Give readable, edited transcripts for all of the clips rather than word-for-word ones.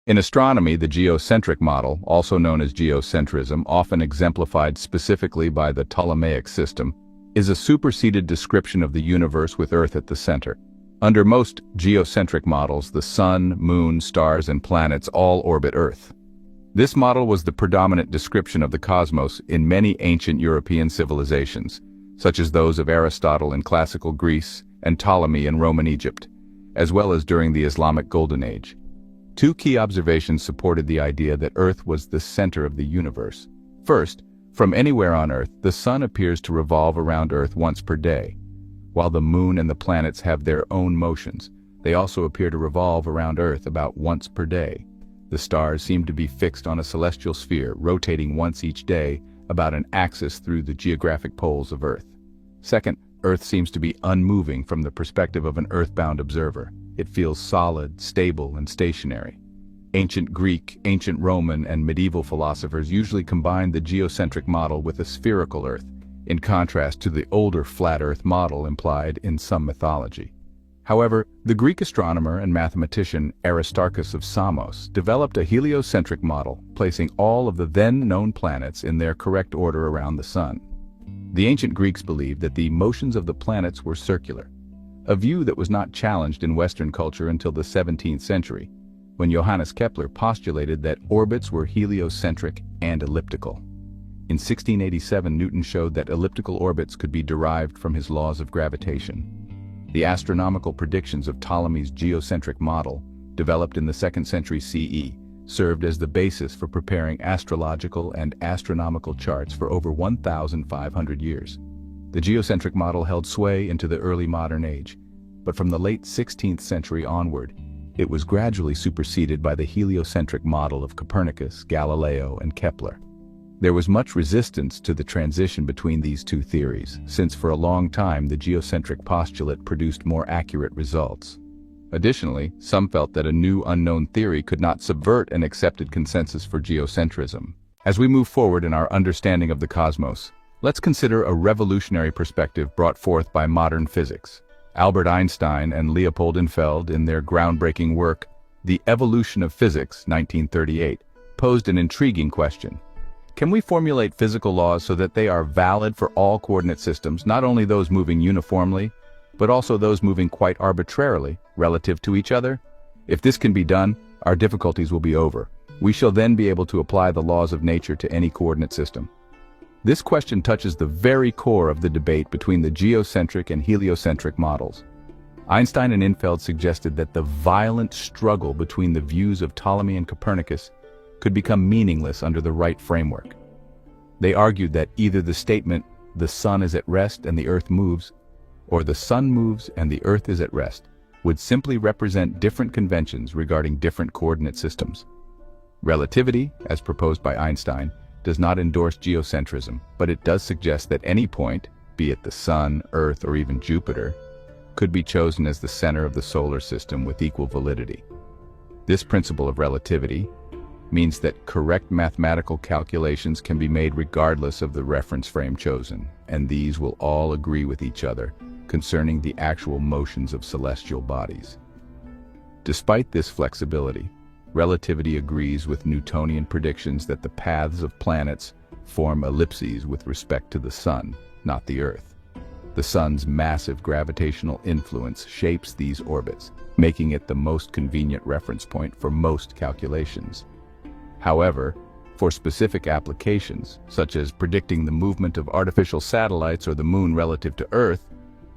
In astronomy, the geocentric model, also known as geocentrism, often exemplified specifically by the Ptolemaic system, is a superseded description of the universe with Earth at the center. Under most geocentric models, the sun, moon, stars, and planets all orbit Earth. This model was the predominant description of the cosmos in many ancient European civilizations, such as those of Aristotle in classical Greece and Ptolemy in Roman Egypt, as well as during the Islamic Golden Age. Two key observations supported the idea that Earth was the center of the universe. First, from anywhere on Earth, the sun appears to revolve around Earth once per day. While the moon and the planets have their own motions, they also appear to revolve around Earth about once per day. The stars seem to be fixed on a celestial sphere, rotating once each day about an axis through the geographic poles of Earth. Second, Earth seems to be unmoving from the perspective of an earthbound observer. It feels solid, stable, and stationary. Ancient Greek, ancient Roman, and medieval philosophers usually combined the geocentric model with a spherical Earth, in contrast to the older flat Earth model implied in some mythology. However, the Greek astronomer and mathematician Aristarchus of Samos developed a heliocentric model, placing all of the then-known planets in their correct order around the sun. The ancient Greeks believed that the motions of the planets were circular, a view that was not challenged in Western culture until the 17th century, when Johannes Kepler postulated that orbits were heliocentric and elliptical. In 1687, Newton showed that elliptical orbits could be derived from his laws of gravitation. The astronomical predictions of Ptolemy's geocentric model, developed in the 2nd century CE, served as the basis for preparing astrological and astronomical charts for over 1,500 years. The geocentric model held sway into the early modern age, but from the late 16th century onward, it was gradually superseded by the heliocentric model of Copernicus, Galileo, and Kepler. There was much resistance to the transition between these two theories, since for a long time the geocentric postulate produced more accurate results. Additionally, some felt that a new unknown theory could not subvert an accepted consensus for geocentrism. As we move forward in our understanding of the cosmos, let's consider a revolutionary perspective brought forth by modern physics. Albert Einstein and Leopold Infeld, in their groundbreaking work, The Evolution of Physics, 1938, posed an intriguing question. Can we formulate physical laws so that they are valid for all coordinate systems, not only those moving uniformly, but also those moving quite arbitrarily relative to each other? If this can be done, our difficulties will be over. We shall then be able to apply the laws of nature to any coordinate system. This question touches the very core of the debate between the geocentric and heliocentric models. Einstein and Infeld suggested that the violent struggle between the views of Ptolemy and Copernicus could become meaningless under the right framework. They argued that either the statement, "the sun is at rest and the earth moves," or "the sun moves and the earth is at rest," would simply represent different conventions regarding different coordinate systems. Relativity, as proposed by Einstein, does not endorse geocentrism, but it does suggest that any point, be it the sun, Earth, or even Jupiter, could be chosen as the center of the solar system with equal validity. This principle of relativity means that correct mathematical calculations can be made regardless of the reference frame chosen, and these will all agree with each other concerning the actual motions of celestial bodies. Despite this flexibility, relativity agrees with Newtonian predictions that the paths of planets form ellipses with respect to the sun, not the Earth. The sun's massive gravitational influence shapes these orbits, making it the most convenient reference point for most calculations. However, for specific applications, such as predicting the movement of artificial satellites or the moon relative to Earth,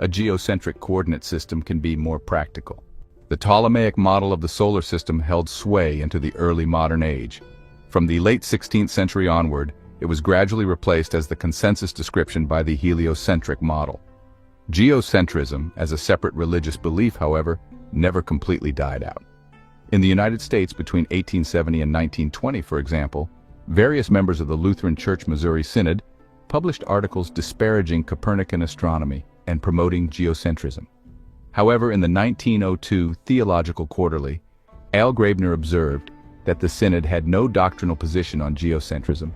a geocentric coordinate system can be more practical. The Ptolemaic model of the solar system held sway into the early modern age. From the late 16th century onward, it was gradually replaced as the consensus description by the heliocentric model. Geocentrism, as a separate religious belief, however, never completely died out. In the United States between 1870 and 1920, for example, various members of the Lutheran Church Missouri Synod published articles disparaging Copernican astronomy and promoting geocentrism. However, in the 1902 Theological Quarterly, Al Graebner observed that the Synod had no doctrinal position on geocentrism,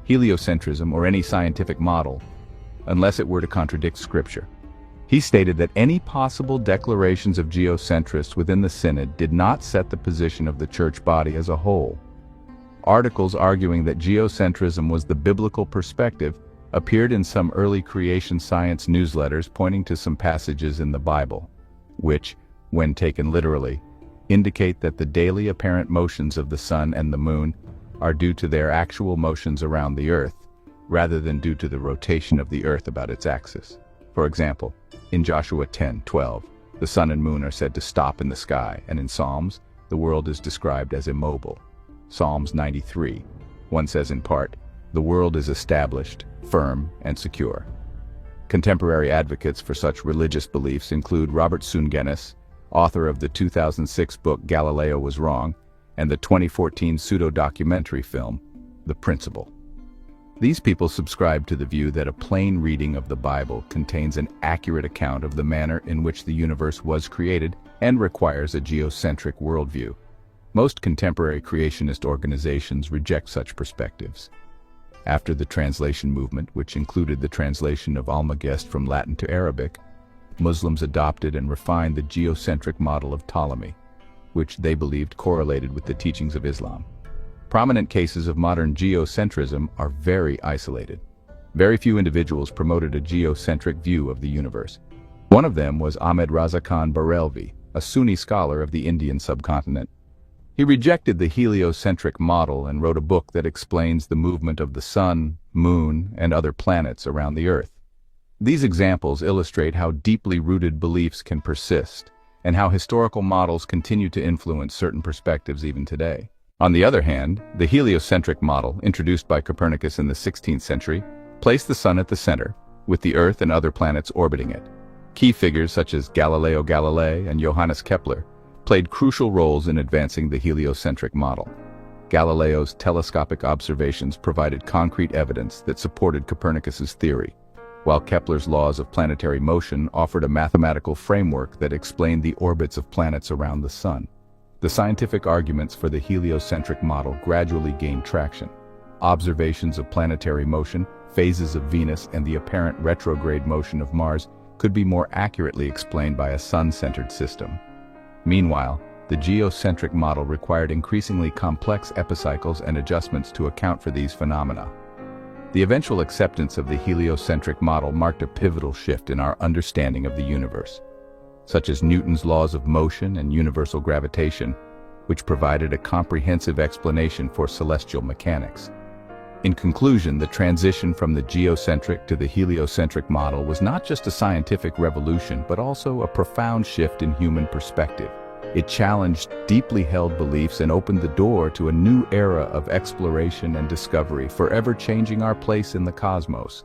heliocentrism, or any scientific model, unless it were to contradict Scripture. He stated that any possible declarations of geocentrists within the Synod did not set the position of the church body as a whole. Articles arguing that geocentrism was the biblical perspective appeared in some early creation science newsletters pointing to some passages in the Bible, which, when taken literally, indicate that the daily apparent motions of the sun and the moon are due to their actual motions around the earth, rather than due to the rotation of the earth about its axis. For example, in Joshua 10:12, the sun and moon are said to stop in the sky, and in Psalms, the world is described as immobile. Psalms 93, one says in part, "The world is established, firm, and secure." Contemporary advocates for such religious beliefs include Robert Sungenis, author of the 2006 book Galileo Was Wrong, and the 2014 pseudo-documentary film, The Principle. These people subscribe to the view that a plain reading of the Bible contains an accurate account of the manner in which the universe was created and requires a geocentric worldview. Most contemporary creationist organizations reject such perspectives. After the translation movement, which included the translation of Almagest from Latin to Arabic, Muslims adopted and refined the geocentric model of Ptolemy, which they believed correlated with the teachings of Islam. Prominent cases of modern geocentrism are very isolated. Very few individuals promoted a geocentric view of the universe. One of them was Ahmed Raza Khan Barelvi, a Sunni scholar of the Indian subcontinent. He rejected the heliocentric model and wrote a book that explains the movement of the sun, moon, and other planets around the earth. These examples illustrate how deeply rooted beliefs can persist, and how historical models continue to influence certain perspectives even today. On the other hand, the heliocentric model, introduced by Copernicus in the 16th century, placed the sun at the center, with the Earth and other planets orbiting it. Key figures such as Galileo Galilei and Johannes Kepler played crucial roles in advancing the heliocentric model. Galileo's telescopic observations provided concrete evidence that supported Copernicus's theory, while Kepler's laws of planetary motion offered a mathematical framework that explained the orbits of planets around the sun. The scientific arguments for the heliocentric model gradually gained traction. Observations of planetary motion, phases of Venus, and the apparent retrograde motion of Mars could be more accurately explained by a sun-centered system. Meanwhile, the geocentric model required increasingly complex epicycles and adjustments to account for these phenomena. The eventual acceptance of the heliocentric model marked a pivotal shift in our understanding of the universe, such as Newton's laws of motion and universal gravitation, which provided a comprehensive explanation for celestial mechanics. In conclusion, the transition from the geocentric to the heliocentric model was not just a scientific revolution, but also a profound shift in human perspective. It challenged deeply held beliefs and opened the door to a new era of exploration and discovery, forever changing our place in the cosmos.